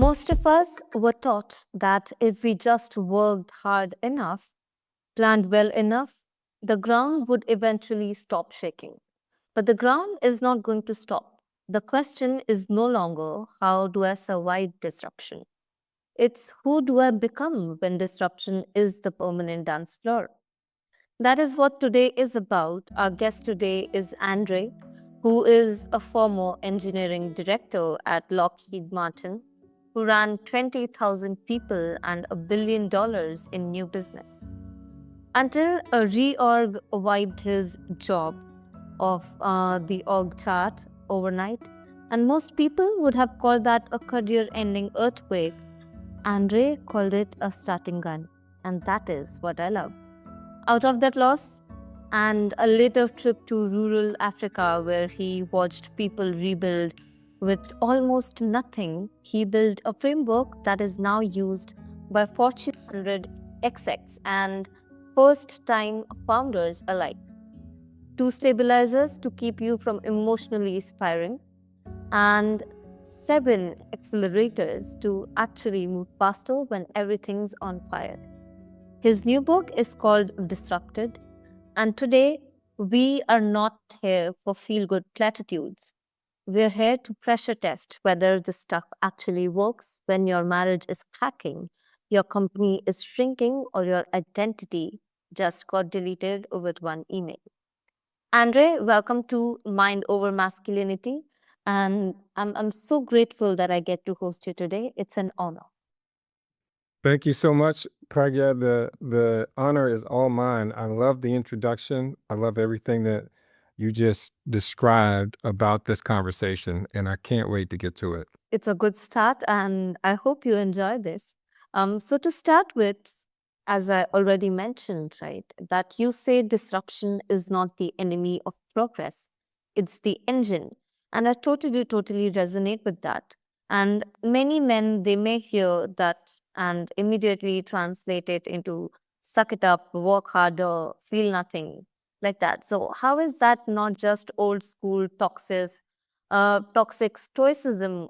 Most of us were taught that if we just worked hard enough, planned well enough, the ground would eventually stop shaking. But the ground is not going to stop. The question is no longer how do I survive disruption? It's who do I become when disruption is the permanent dance floor? That is what today is about. Our guest today is Andre, who is a former engineering director at Lockheed Martin, who ran 20,000 people and $1 billion in new business. Until a reorg wiped his job off the org chart overnight, and most people would have called that a career ending earthquake, Andre called it a starting gun. And that is what I love. Out of that loss, and a later trip to rural Africa where he watched people rebuild with almost nothing, he built a framework that is now used by Fortune 100 execs and first time founders alike. Two stabilizers to keep you from emotionally spiraling, and 7 accelerators to actually move faster when everything's on fire. His new book is called Disrupted, and today we are not here for feel good platitudes. We're here to pressure test whether this stuff actually works when your marriage is cracking, your company is shrinking, or your identity just got deleted with one email. Andre, welcome to Mind Over Masculinity. And I'm so grateful that I get to host you today. It's an honor. Thank you so much, Pragya. The honor is all mine. I love the introduction. I love everything that you just described about this conversation, and I can't wait to get to it. It's a good start, and I hope you enjoy this. So, to start with, as I already mentioned, right, that you say disruption is not the enemy of progress, it's the engine. And I totally resonate with that. And many men, they may hear that and immediately translate it into suck it up, work harder, feel nothing, like that. So, how is that not just old school toxic stoicism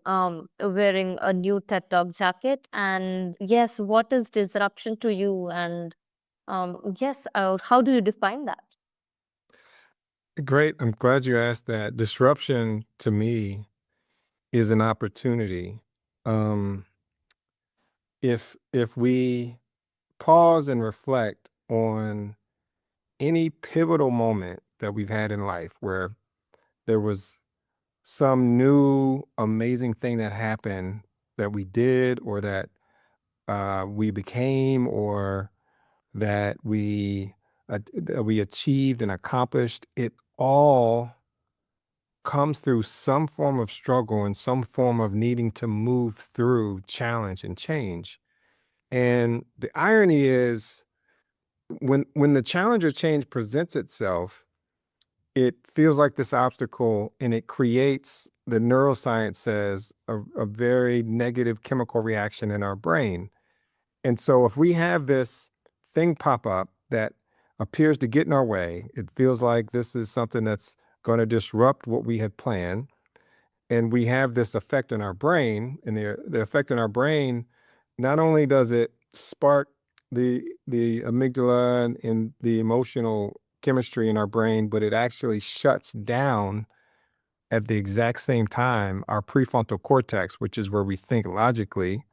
wearing a new TED Talk jacket? And yes, what is disruption to you? And yes, how do you define that? Great. I'm glad you asked that. Disruption to me is an opportunity. Um, if we pause and reflect on any pivotal moment that we've had in life where there was some new amazing thing that happened that we did or that we became or that we achieved and accomplished, it all comes through some form of struggle and some form of needing to move through challenge and change. And the irony is when the challenge or change presents itself, it feels like this obstacle and it creates, the neuroscience says, a very negative chemical reaction in our brain. And so if we have this thing pop up that appears to get in our way, it feels like this is something that's going to disrupt what we had planned. And we have this effect in our brain, and the effect in our brain, not only does it spark the amygdala and the emotional chemistry in our brain, but it actually shuts down at the exact same time our prefrontal cortex, which is where we think logically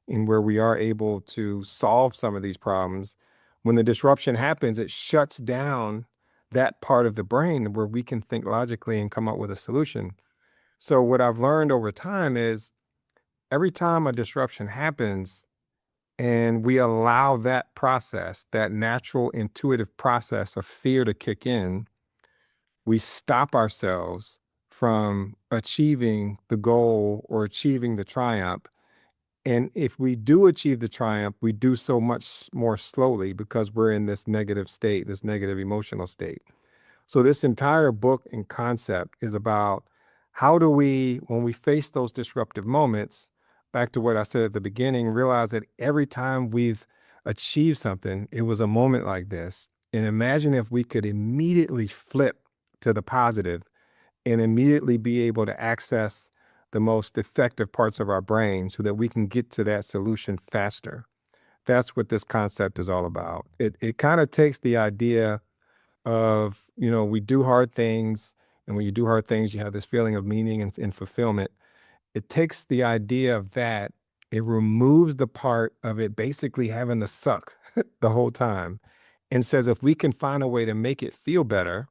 and where we are able to solve some of these problems. When the disruption happens, it shuts down that part of the brain where we can think logically and come up with a solution. So what I've learned over time is every time a disruption happens and we allow that process, that natural intuitive process of fear to kick in, we stop ourselves from achieving the goal or achieving the triumph. And if we do achieve the triumph, we do so much more slowly because we're in this negative state, this negative emotional state. So this entire book and concept is about how do we, when we face those disruptive moments, back to what I said at the beginning, realize that every time we've achieved something, it was a moment like this. And imagine if we could immediately flip to the positive and immediately be able to access the most effective parts of our brain so that we can get to that solution faster. That's what this concept is all about. It kind of takes the idea of, we do hard things, and when you do hard things, you have this feeling of meaning and fulfillment. It takes the idea of that, it removes the part of it basically having to suck the whole time, and says if we can find a way to make it feel better,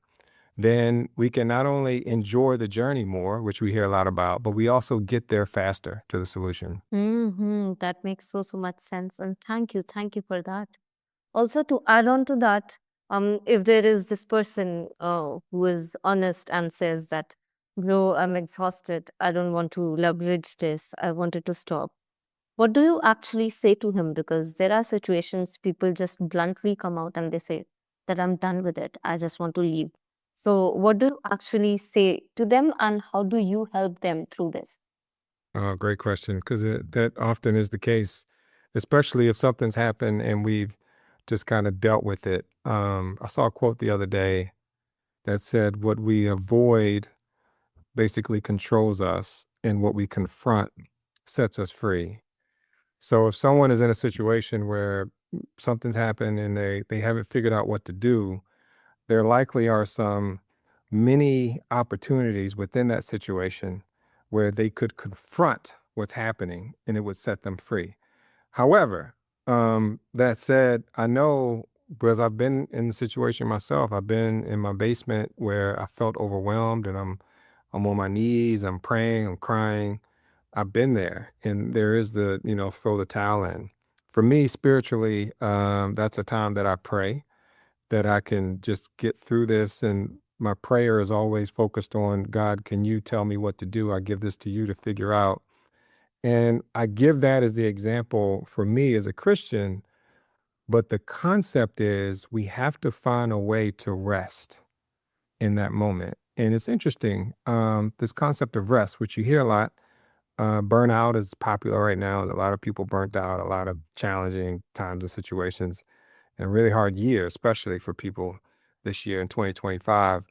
then we can not only enjoy the journey more, which we hear a lot about, but we also get there faster to the solution. That makes so much sense. And thank you for that. Also, to add on to that, if there is this person who is honest and says that, bro, I'm exhausted, I don't want to leverage this, I wanted to stop. What do you actually say to him? Because there are situations people just bluntly come out and they say that I'm done with it, I just want to leave. So, what do you actually say to them, and how do you help them through this? Great question, because that often is the case, especially if something's happened and we've just kind of dealt with it. I saw a quote the other day that said, "What we avoid basically controls us, and what we confront sets us free." So if someone is in a situation where something's happened and they haven't figured out what to do, there likely are some many opportunities within that situation where they could confront what's happening and it would set them free. However, that said, I know because I've been in the situation myself. I've been in my basement where I felt overwhelmed, and I'm on my knees, I'm praying, I'm crying. I've been there, and there is the, throw the towel in. For me, spiritually, that's a time that I pray that I can just get through this. And my prayer is always focused on, God, can you tell me what to do? I give this to you to figure out. And I give that as the example for me as a Christian. But the concept is we have to find a way to rest in that moment. And it's interesting, this concept of rest, which you hear a lot. Burnout is popular right now. A lot of people burnt out, a lot of challenging times and situations, and a really hard year, especially for people this year in 2025.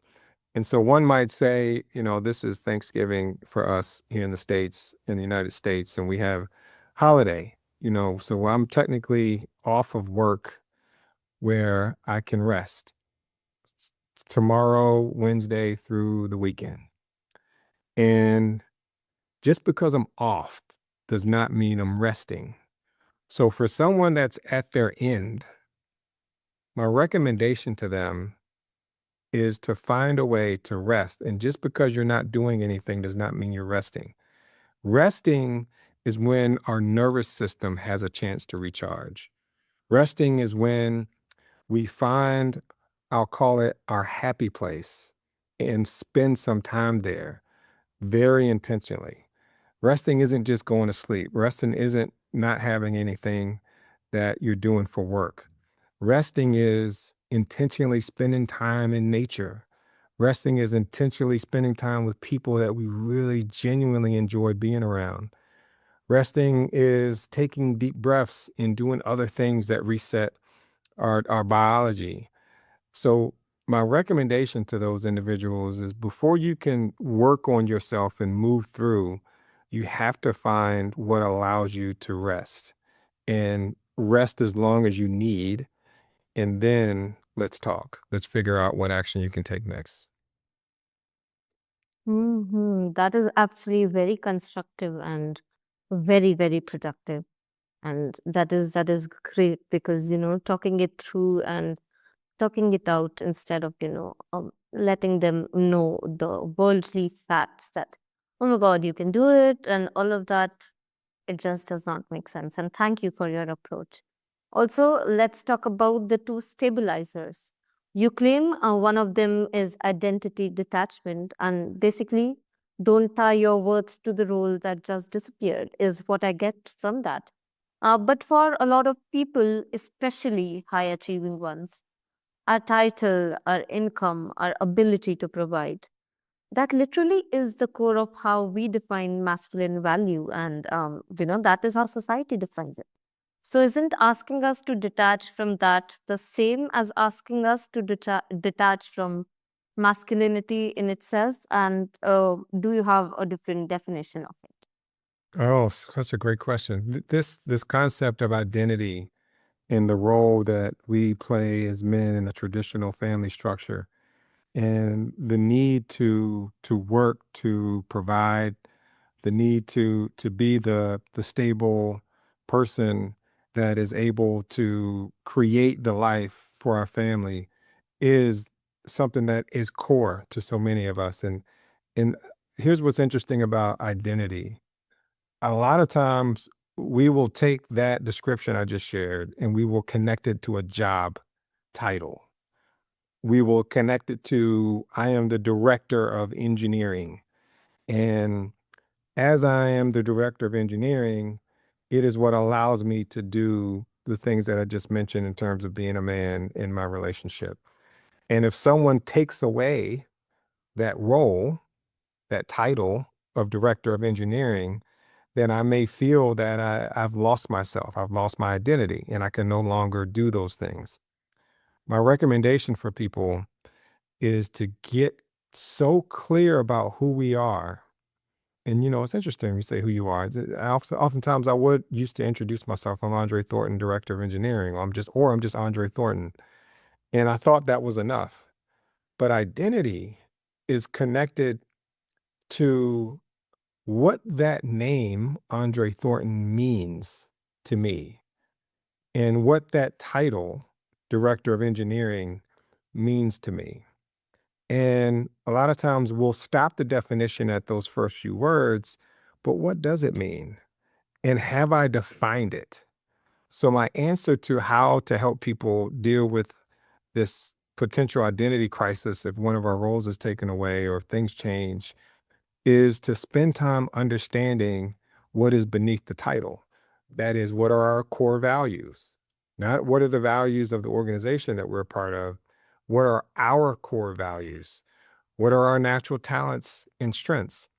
And so one might say, this is Thanksgiving for us here in the States, in the United States, and we have holiday, so I'm technically off of work where I can rest tomorrow, Wednesday through the weekend. And just because I'm off does not mean I'm resting. So for someone that's at their end, my recommendation to them is to find a way to rest. And just because you're not doing anything does not mean you're resting. Resting is when our nervous system has a chance to recharge. Resting is when we find, I'll call it our happy place, and spend some time there very intentionally. Resting isn't just going to sleep. Resting isn't not having anything that you're doing for work. Resting is intentionally spending time in nature. Resting is intentionally spending time with people that we really genuinely enjoy being around. Resting is taking deep breaths and doing other things that reset our biology. So my recommendation to those individuals is before you can work on yourself and move through, you have to find what allows you to rest, and rest as long as you need. And then let's talk. Let's figure out what action you can take next. That is actually very constructive and very productive. And that is great, because talking it through and talking it out instead of letting them know the worldly facts that, oh my god, you can do it and all of that, it just does not make sense. And thank you for your approach. Also, let's talk about the two stabilizers. You claim one of them is identity detachment, and basically, don't tie your worth to the role that just disappeared, is what I get from that. But for a lot of people, especially high achieving ones, our title, our income, our ability to provide, that literally is the core of how we define masculine value. And, that is how society defines it. So, isn't asking us to detach from that the same as asking us to detach from masculinity in itself, and do you have a different definition of it? Oh, such a great question. This concept of identity and the role that we play as men in a traditional family structure, and the need to work to provide, the need to be the stable person that is able to create the life for our family is something that is core to so many of us. And here's what's interesting about identity. A lot of times we will take that description I just shared and we will connect it to a job title. We will connect it to, I am the director of engineering. And as I am the director of engineering, it is what allows me to do the things that I just mentioned in terms of being a man in my relationship. And if someone takes away that role, that title of director of engineering, then I may feel that I've lost myself. I've lost my identity and I can no longer do those things. My recommendation for people is to get so clear about who we are. And it's interesting you say who you are. Oftentimes I would used to introduce myself. I'm Andre Thornton, director of engineering. Or I'm just Andre Thornton. And I thought that was enough. But identity is connected to what that name, Andre Thornton, means to me and what that title, director of engineering, means to me. And a lot of times we'll stop the definition at those first few words, but what does it mean? And have I defined it? So, my answer to how to help people deal with this potential identity crisis if one of our roles is taken away or if things change is to spend time understanding what is beneath the title. That is, what are our core values? Not what are the values of the organization that we're a part of. What are our core values? What are our natural talents and strengths?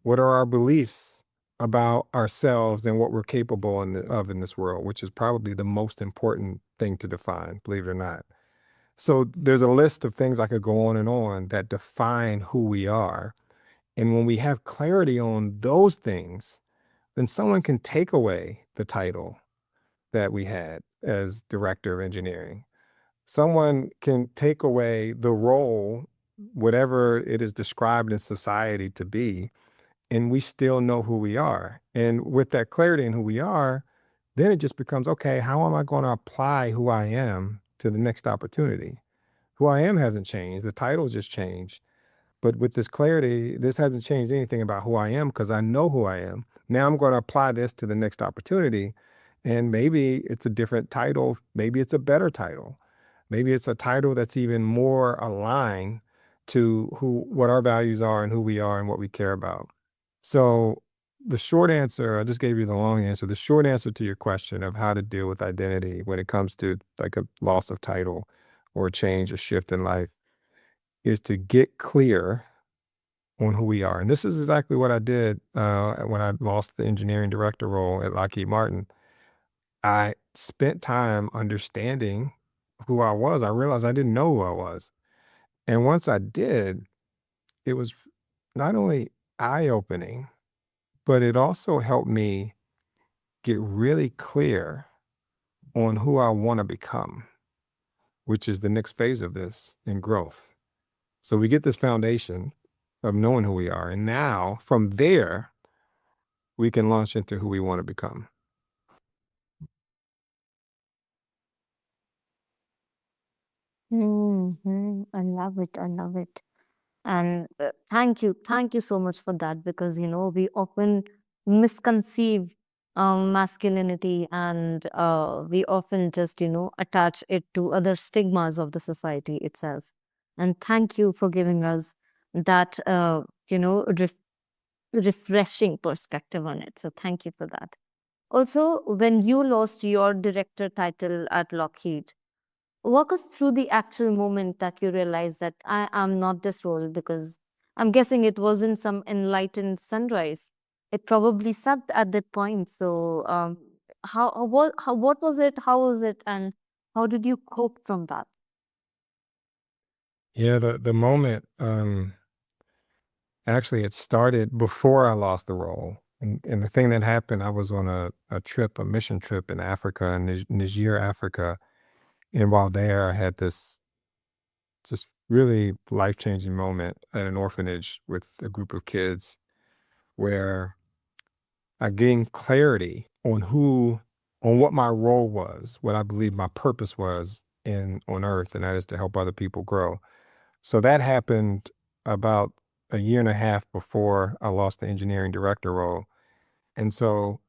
What are our beliefs about ourselves and what we're capable of in this world, which is probably the most important thing to define, believe it or not. So there's a list of things I could go on that define who we are. And when we have clarity on those things, then someone can take away the title that we had as director of engineering. Someone can take away the role, whatever it is described in society to be, and we still know who we are. And with that clarity in who we are, then it just becomes okay, how am I going to apply who I am to the next opportunity? Who I am hasn't changed, the title just changed. But with this clarity, this hasn't changed anything about who I am because I know who I am. Now I'm going to apply this to the next opportunity. And maybe it's a different title. Maybe it's a better title. Maybe it's a title that's even more aligned to what our values are and who we are and what we care about. So the short answer, I just gave you the long answer. The short answer to your question of how to deal with identity when it comes to like a loss of title or a change or shift in life is to get clear on who we are. And this is exactly what I did when I lost the engineering director role at Lockheed Martin. I spent time understanding who I was. I realized I didn't know who I was. And once I did, it was not only eye opening, but it also helped me get really clear on who I want to become, which is the next phase of this in growth. So we get this foundation of knowing who we are. And now from there, we can launch into who we want to become. I love it. I love it. And thank you so much for that, because we often misconceive masculinity, and we often just attach it to other stigmas of the society itself. And thank you for giving us that refreshing perspective on it. So thank you for that. Also, when you lost your director title at Lockheed, walk us through the actual moment that you realized that I am not this role, because I'm guessing it wasn't some enlightened sunrise. It probably sucked at that point. So, what was it? How was it? And how did you cope from that? Yeah, the moment, actually, it started before I lost the role. And the thing that happened, I was on a trip, a mission trip in Africa, in Niger, Africa. And while there, I had this just really life-changing moment at an orphanage with a group of kids where I gained clarity on what my role was, what I believe my purpose was in on earth, and that is to help other people grow. So that happened about a year and a half before I lost the engineering director role. And so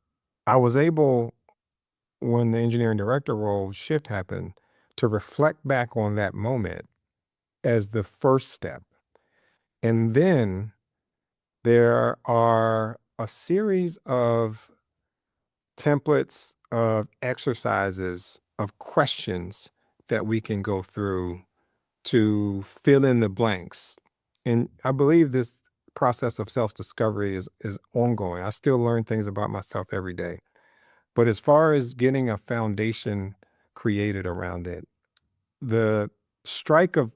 I was able, when the engineering director role shift happened, to reflect back on that moment as the first step. And then there are a series of templates of exercises, of questions that we can go through to fill in the blanks. And I believe this process of self-discovery is ongoing. I still learn things about myself every day. But as far as getting a foundation created around it, the strike of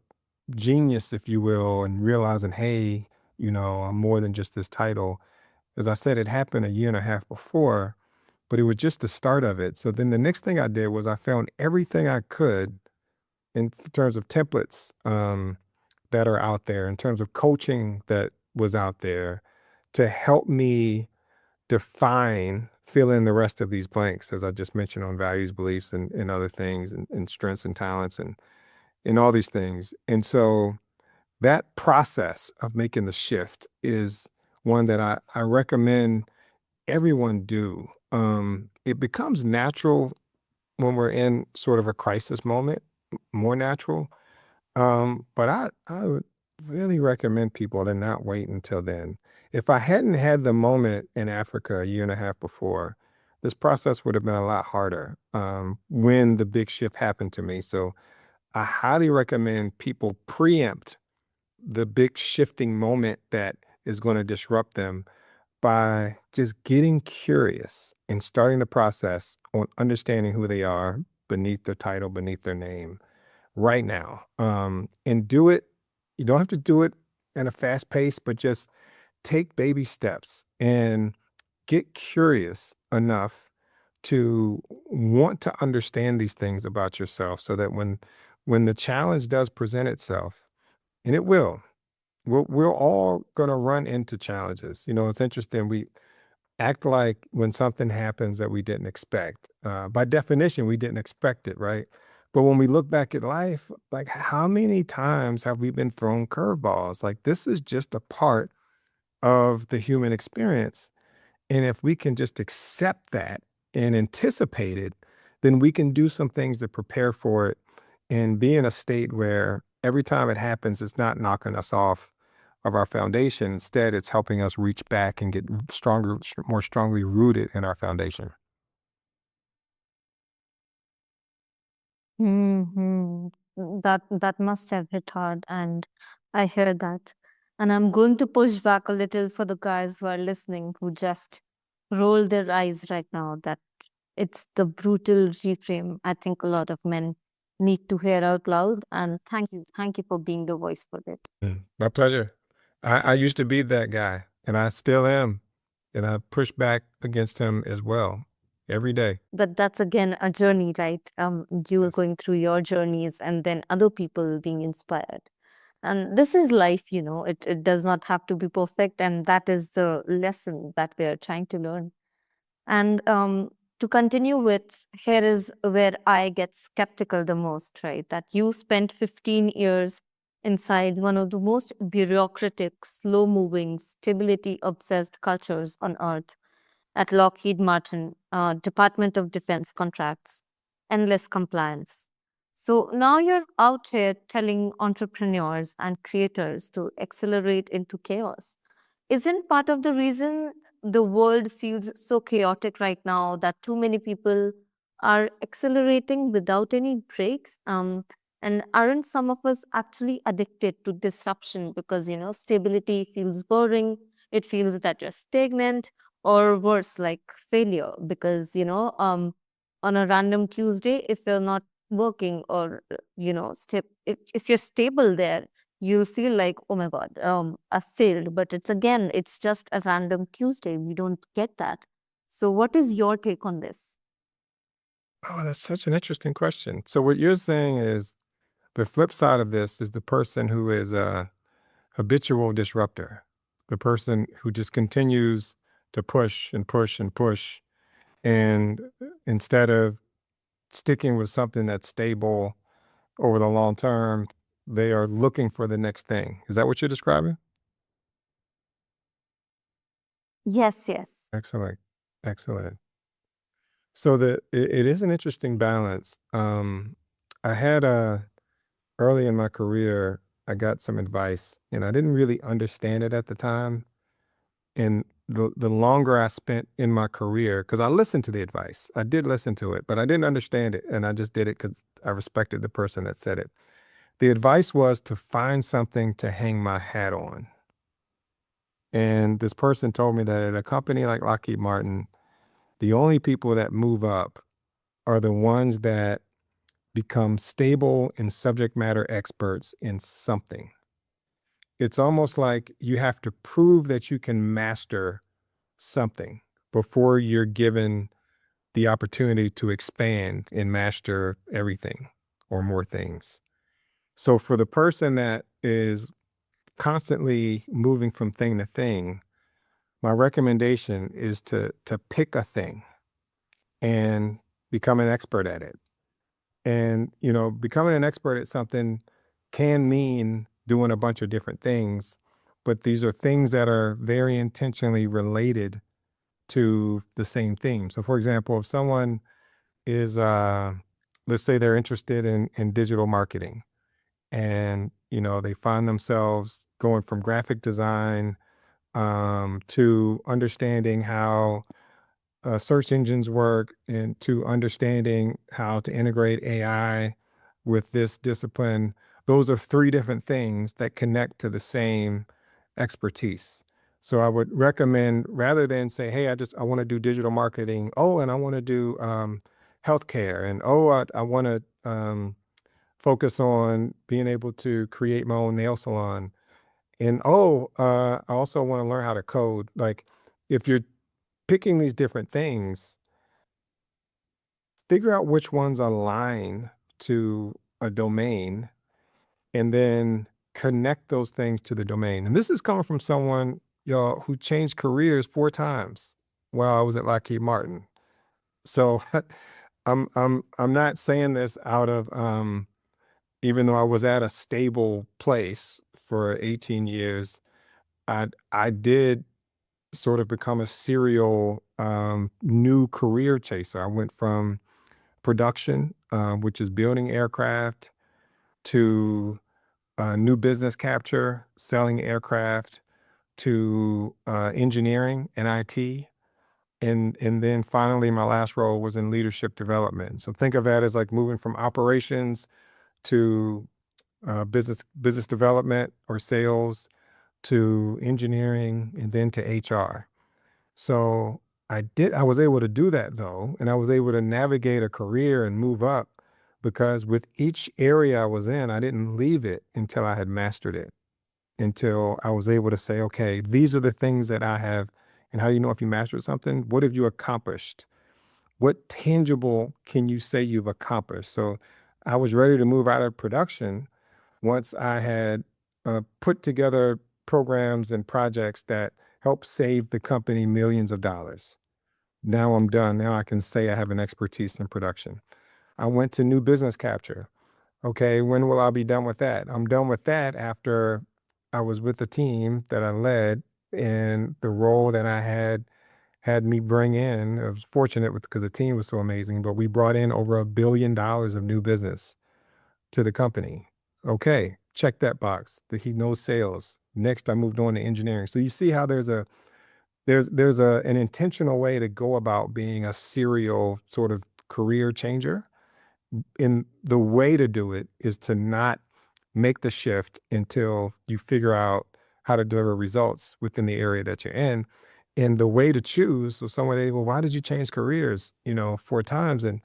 genius, if you will, and realizing, hey, I'm more than just this title. As I said, it happened a year and a half before, but it was just the start of it. So then the next thing I did was I found everything I could in terms of templates that are out there, in terms of coaching that was out there to help me fill in the rest of these blanks, as I just mentioned on values, beliefs, and other things, and strengths and talents, and all these things. And so that process of making the shift is one that I recommend everyone do. It becomes natural when we're in sort of a crisis moment, more natural. But I would really recommend people to not wait until then. If I hadn't had the moment in Africa a year and a half before, this process would have been a lot harder when the big shift happened to me. So I highly recommend people preempt the big shifting moment that is going to disrupt them by just getting curious and starting the process on understanding who they are beneath their title, beneath their name right now. And do it. You don't have to do it at a fast pace, but just take baby steps and get curious enough to want to understand these things about yourself so that when the challenge does present itself, and it will, we're all going to run into challenges. It's interesting. We act like when something happens that we didn't expect. By definition, we didn't expect it, right? But when we look back at life, like how many times have we been thrown curveballs? Like this is just a part of the human experience. And if we can just accept that and anticipate it, then we can do some things to prepare for it and be in a state where every time it happens, it's not knocking us off of our foundation. Instead, it's helping us reach back and get stronger, more strongly rooted in our foundation. Hmm. That must have hit hard, and I hear that. And I'm going to push back a little for the guys who are listening who just roll their eyes right now that it's the brutal reframe I think a lot of men need to hear out loud. And thank you for being the voice for it. My pleasure. I used to be that guy, and I still am. And I push back against him as well every day. But that's again a journey, right? You are Yes. going through your journeys and then other people being inspired. And this is life, it does not have to be perfect. And that is the lesson that we are trying to learn. And to continue with, here is where I get skeptical the most, right? That you spent 15 years inside one of the most bureaucratic, slow moving, stability obsessed cultures on earth at Lockheed Martin, Department of Defense contracts, endless compliance. So now you're out here telling entrepreneurs and creators to accelerate into chaos. Isn't part of the reason the world feels so chaotic right now that too many people are accelerating without any breaks? And aren't some of us actually addicted to disruption because, stability feels boring, it feels that you're stagnant, or worse, like failure, because, on a random Tuesday, if you're not working or, if you're stable there, you'll feel like, oh my God, I failed. But it's just a random Tuesday. We don't get that. So, what is your take on this? Oh, that's such an interesting question. So what you're saying is the flip side of this is the person who is a habitual disruptor, the person who just continues to push and push and push. And instead of sticking with something that's stable over the long term, they are looking for the next thing. Is that what you're describing? Yes, yes. Excellent. Excellent. So it is an interesting balance. I had a early in my career, I got some advice and I didn't really understand it at the time. And the longer I spent in my career, because I listened to the advice, I did listen to it, but I didn't understand it. And I just did it because I respected the person that said it. The advice was to find something to hang my hat on. And this person told me that at a company like Lockheed Martin, the only people that move up are the ones that become stable and subject matter experts in something. It's almost like you have to prove that you can master something before you're given the opportunity to expand and master everything or more things. So for the person that is constantly moving from thing to thing, my recommendation is to pick a thing and become an expert at it. And, becoming an expert at something can mean doing a bunch of different things, but these are things that are very intentionally related to the same theme. So, for example, if someone is, let's say they're interested in digital marketing and, they find themselves going from graphic design to understanding how search engines work and to understanding how to integrate AI with this discipline. Those are three different things that connect to the same expertise. So I would recommend rather than say, hey, I want to do digital marketing. Oh, and I want to do healthcare. And oh, I want to focus on being able to create my own nail salon. And oh, I also want to learn how to code. Like if you're picking these different things, figure out which ones align to a domain and then connect those things to the domain. And this is coming from someone, y'all, who changed careers 4 times while I was at Lockheed Martin. So I'm not saying this out of even though I was at a stable place for 18 years, I did sort of become a serial new career chaser. I went from production, which is building aircraft, to new business capture, selling aircraft, to engineering and IT. And then finally, my last role was in leadership development. So think of that as like moving from operations to business development or sales to engineering and then to HR. So I was able to do that though, and I was able to navigate a career and move up because with each area I was in, I didn't leave it until I had mastered it, until I was able to say, okay, these are the things that I have. And how do you know if you mastered something? What have you accomplished? What tangible can you say you've accomplished? So I was ready to move out of production once I had put together programs and projects that helped save the company millions of dollars. Now I'm done. Now I can say I have an expertise in production. I went to new business capture. Okay, when will I be done with that? I'm done with that after I was with the team that I led and the role that I had me bring in. I was fortunate with because the team was so amazing, but we brought in over $1 billion of new business to the company. Okay, check that box. That he knows sales. Next, I moved on to engineering. So you see how there's an intentional way to go about being a serial sort of career changer. And the way to do it is to not make the shift until you figure out how to deliver results within the area that you're in. And the way to choose, so someone, well, why did you change careers, 4 times? And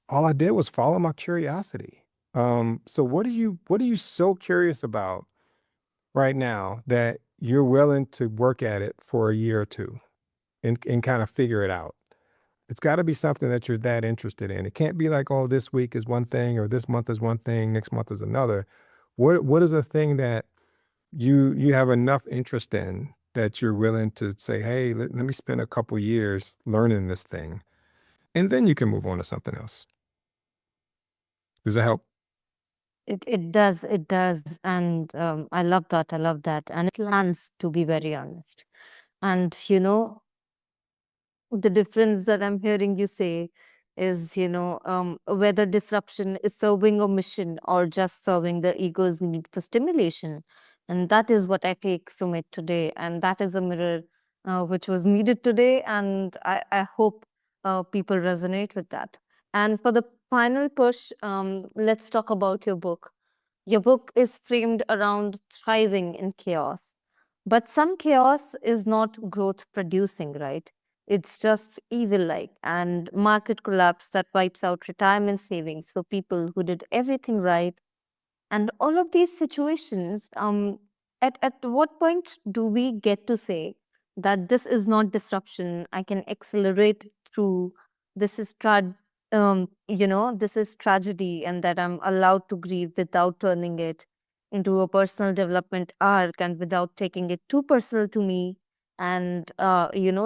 all I did was follow my curiosity. So what are you so curious about right now that you're willing to work at it for a year or two and kind of figure it out? It's got to be something that you're that interested in. It can't be like, oh, this week is one thing or this month is one thing, next month is another. What is a thing that you have enough interest in that you're willing to say, hey, let me spend a couple years learning this thing, and then you can move on to something else. Does that help? It does, and I love that. I love that, and it plans to be very honest. And the difference that I'm hearing you say is, whether disruption is serving a mission or just serving the ego's need for stimulation. And that is what I take from it today. And that is a mirror which was needed today. And I hope people resonate with that. And for the final push, let's talk about your book. Your book is framed around thriving in chaos. But some chaos is not growth producing, right? It's just evil like and market collapse that wipes out retirement savings for people who did everything right. And all of these situations, at what point do we get to say that this is not disruption? I can accelerate through this is this is tragedy, and that I'm allowed to grieve without turning it into a personal development arc and without taking it too personal to me. And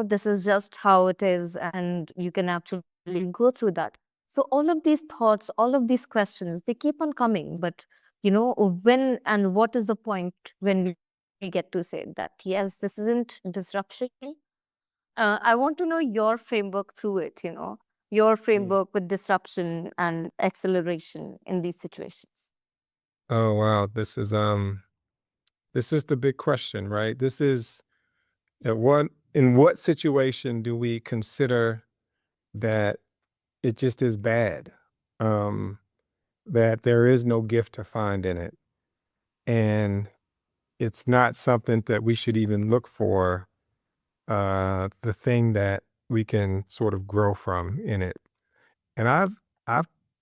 this is just how it is, and you can actually go through that. So all of these thoughts, all of these questions, they keep on coming, but when and what is the point when we get to say that, yes, this isn't disruption? I want to know your framework through it, your Mm. framework with disruption and acceleration in these situations. Oh wow, this is the big question, right? This is at what in what situation do we consider that it just is bad? Um, that there is no gift to find in it. And it's not something that we should even look for the thing that we can sort of grow from in it. And I've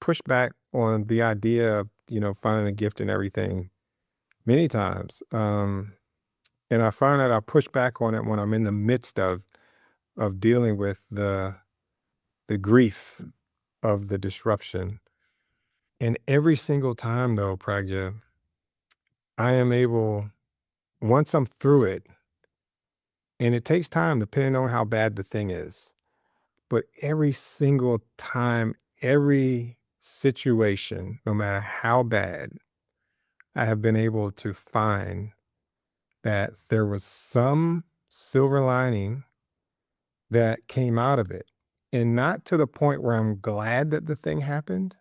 pushed back on the idea of, finding a gift in everything many times. And I find that I push back on it when I'm in the midst of dealing with the grief of the disruption. And every single time though, Pragya, I am able, once I'm through it, and it takes time depending on how bad the thing is. But every single time, every situation, no matter how bad, I have been able to find that there was some silver lining that came out of it. And not to the point where I'm glad that the thing happened,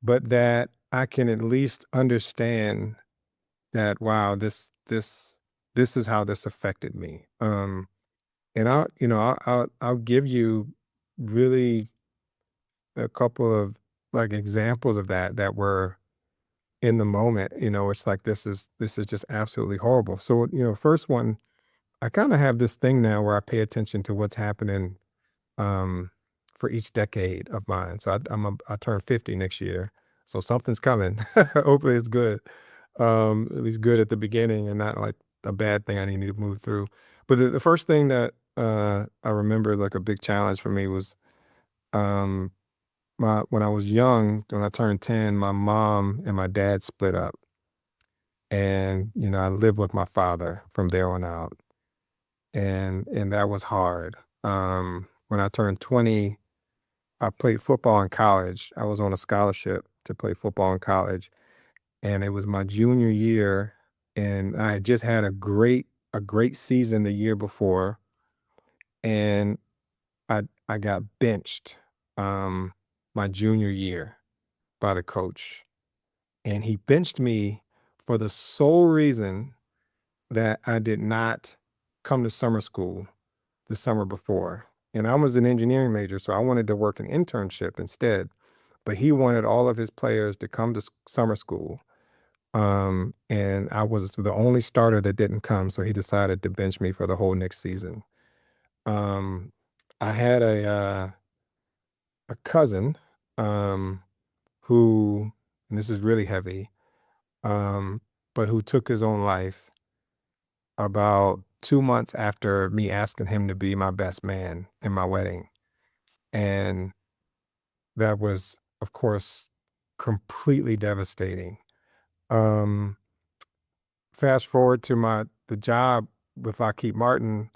but that I can at least understand that, wow, this is how this affected me. And I'll give you really a couple of like examples of that were in the moment. It's like this is just absolutely horrible. So, first one, I kind of have this thing now where I pay attention to what's happening um for each decade of mine. So I turn 50 next year. So something's coming. Hopefully it's good. At least good at the beginning and not like a bad thing I need to move through. But the first thing that I remember like a big challenge for me was um my when I was young, when I turned 10, my mom and my dad split up. And, I lived with my father from there on out. And that was hard. When I turned 20, I played football in college. I was on a scholarship to play football in college. And it was my junior year. And I had just had a great season the year before. And I got benched um my junior year by the coach. And he benched me for the sole reason that I did not come to summer school the summer before. And I was an engineering major, so I wanted to work an internship instead. But he wanted all of his players to come to summer school. And I was the only starter that didn't come, so he decided to bench me for the whole next season. Um, I had a cousin um, who, and this is really heavy, um, but who took his own life about 2 months after me asking him to be my best man in my wedding. And that was, of course, completely devastating. Um, Fast forward to the job with Lockheed Martin,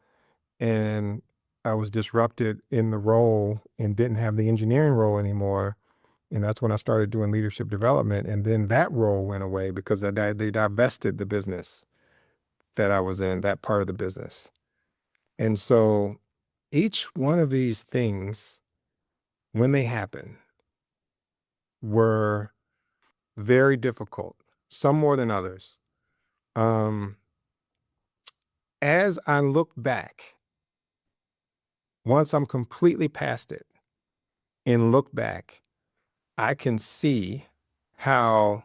and I was disrupted in the role and didn't have the engineering role anymore. And that's when I started doing leadership development. And then that role went away because they divested the business that I was in, that part of the business. And so each one of these things, when they happen, were very difficult, some more than others. Um, as I look back, once I'm completely past it and look back, I can see how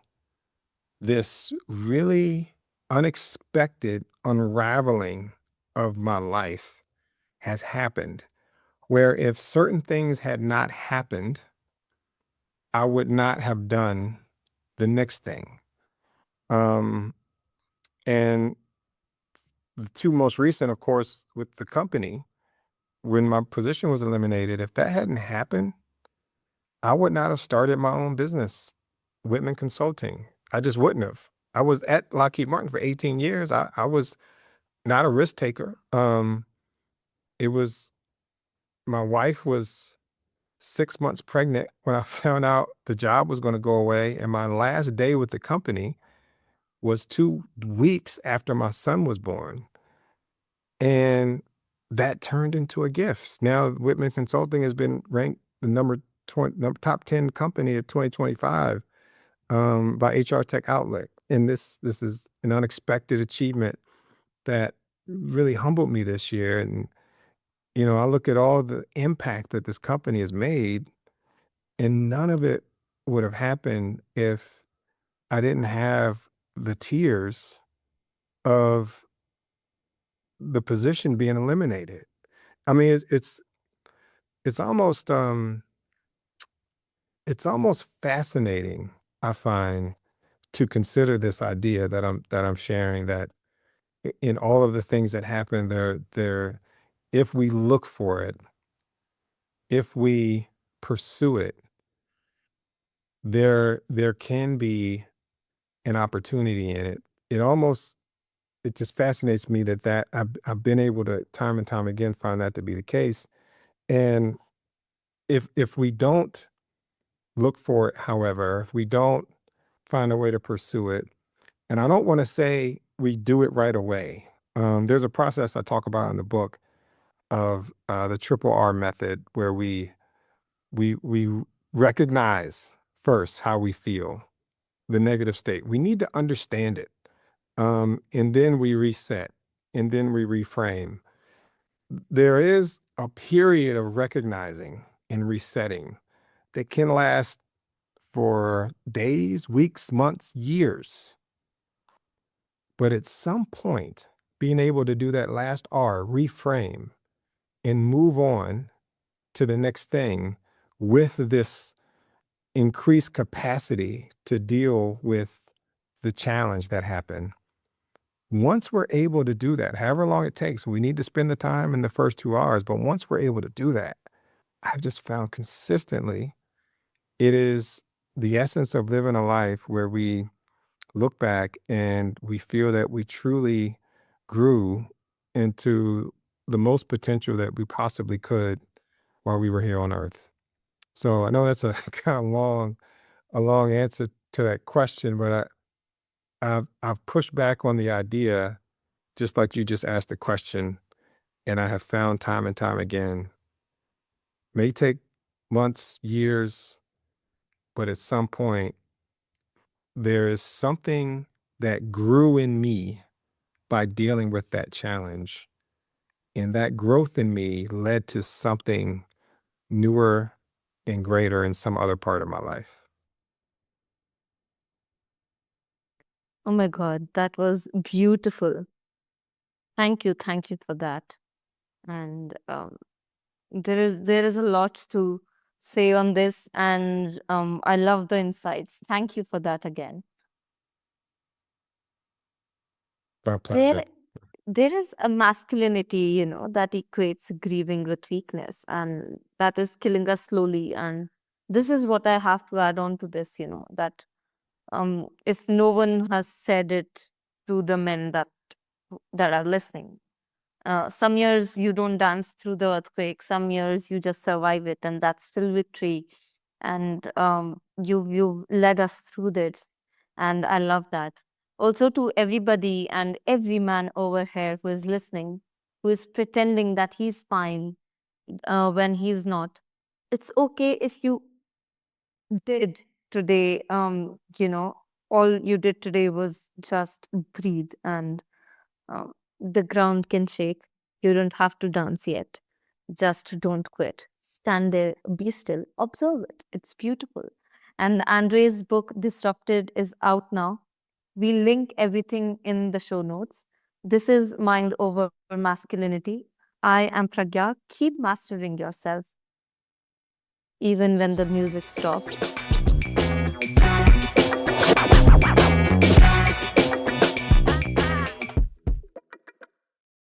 this really unexpected unraveling of my life has happened. Where if certain things had not happened, I would not have done the next thing. Um, and the two most recent, of course, with the company, when my position was eliminated, if that hadn't happened, I would not have started my own business, Whitman Consulting. I just wouldn't have. I was at Lockheed Martin for 18 years. I was not a risk taker. It was My wife was 6 months pregnant when I found out the job was going to go away, and my last day with the company was 2 weeks after my son was born. And that turned into a gift. Now, Whitman Consulting has been ranked the top 10 company of 2025 by HR Tech Outlet. And this is an unexpected achievement that really humbled me this year. And, I look at all the impact that this company has made, and none of it would have happened if I didn't have the tears of the position being eliminated. I mean, it's almost it's almost fascinating, I find, to consider this idea that I'm sharing, that in all of the things that happen, there if we look for it, if we pursue it, there can be an opportunity in it. It just fascinates me that I've been able to time and time again find that to be the case. And if we don't look for it, however, if we don't find a way to pursue it, and I don't want to say we do it right away. There's a process I talk about in the book of the triple R method, where we recognize first how we feel, the negative state. We need to understand it, and then we reset, and then we reframe. There is a period of recognizing and resetting that can last for days, weeks, months, years. But at some point, being able to do that last R, reframe, and move on to the next thing with this increased capacity to deal with the challenge that happened. Once we're able to do that, however long it takes, we need to spend the time in the first 2 hours. But once we're able to do that, I've just found consistently it is the essence of living a life where we look back and we feel that we truly grew into the most potential that we possibly could while we were here on earth. So I know that's a kind of a long answer to that question, but I've pushed back on the idea, just like you just asked the question, and I have found time and time again, may take months, years, but at some point there is something that grew in me by dealing with that challenge. And that growth in me led to something newer and greater in some other part of my life. Oh my God, that was beautiful. Thank you for that. And there is a lot to say on this, and I love the insights. Thank you for that again. My There pleasure. there is a masculinity, that equates grieving with weakness, and that is killing us slowly. And this is what I have to add on to this, that if no one has said it to the men that are listening, some years you don't dance through the earthquake, some years you just survive it, and that's still victory. And you led us through this, and I love that. Also, to everybody and every man over here who is listening, who is pretending that he's fine when he's not, it's okay if you did today. All you did today was just breathe, and the ground can shake. You don't have to dance yet. Just don't quit. Stand there, be still, observe it. It's beautiful. And Andre's book, Disrupted, is out now. We link everything in the show notes. This is Mind Over Masculinity. I am Pragya. Keep mastering yourself, even when the music stops.